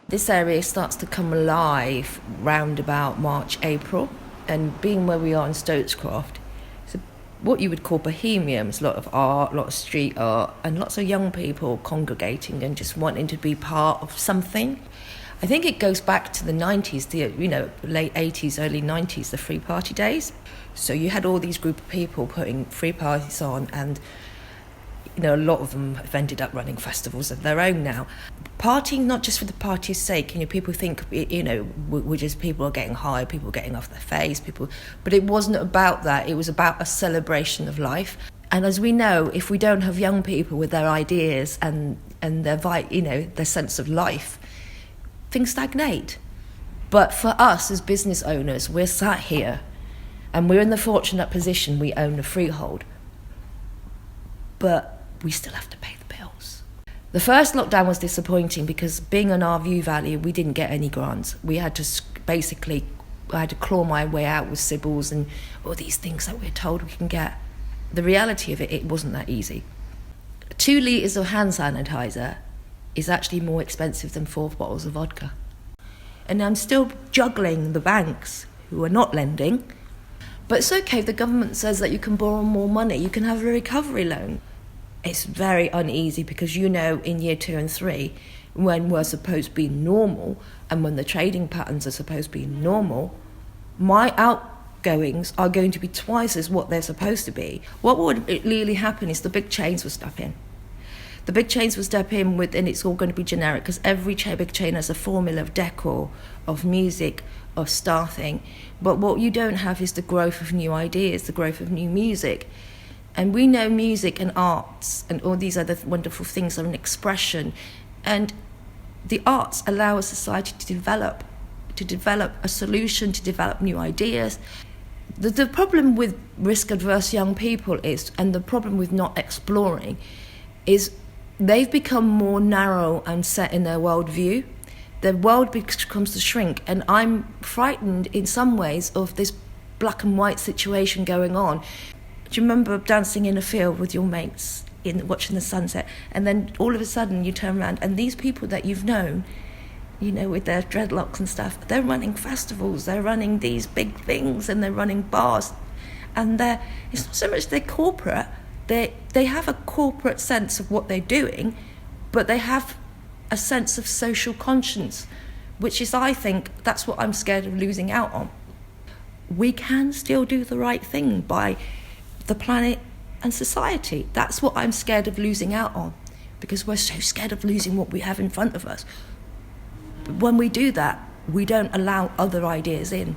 This area starts to come alive round about March, April, and being where we are in Stokes Croft, it's what you would call bohemian. It's a lot of art, a lot of street art, and lots of young people congregating and just wanting to be part of something. I think it goes back to the 90s, late 80s, early 90s, the free party days. So you had all these group of people putting free parties on, and a lot of them have ended up running festivals of their own now. Partying not just for the party's sake. People think, we're just people are getting high, people are getting off their face, but it wasn't about that. It was about a celebration of life. And as we know, if we don't have young people with their ideas and their sense of life, things stagnate. But for us as business owners, we're sat here and we're in the fortunate position we own a freehold, but we still have to pay the bills. The first lockdown was disappointing because being on our view value, we didn't get any grants. I had to claw my way out with Sybils and all these things that we're told we can get. The reality of it wasn't that easy. 2 litres of hand sanitizer is actually more expensive than 4 bottles of vodka. And I'm still juggling the banks who are not lending. But it's okay if the government says that you can borrow more money, you can have a recovery loan. It's very uneasy because in year 2 and 3, when we're supposed to be normal and when the trading patterns are supposed to be normal, my outgoings are going to be twice as what they're supposed to be. What would really happen is the big chains will step in. The big chains will step in and it's all going to be generic because every big chain has a formula of decor, of music, of staffing. But what you don't have is the growth of new ideas, the growth of new music. And we know music and arts and all these other wonderful things are an expression. And the arts allow a society to develop a solution, to develop new ideas. The problem with risk-adverse young people and the problem with not exploring is they've become more narrow and set in their worldview. Their world becomes to shrink, and I'm frightened in some ways of this black and white situation going on. Do you remember dancing in a field with your mates, watching the sunset, and then all of a sudden you turn around and these people that you've known, with their dreadlocks and stuff, they're running festivals, they're running these big things, and they're running bars, and it's not so much they're corporate. They have a corporate sense of what they're doing, but they have a sense of social conscience, which is, I think, that's what I'm scared of losing out on. We can still do the right thing by the planet and society. That's what I'm scared of losing out on, because we're so scared of losing what we have in front of us. But when we do that, we don't allow other ideas in.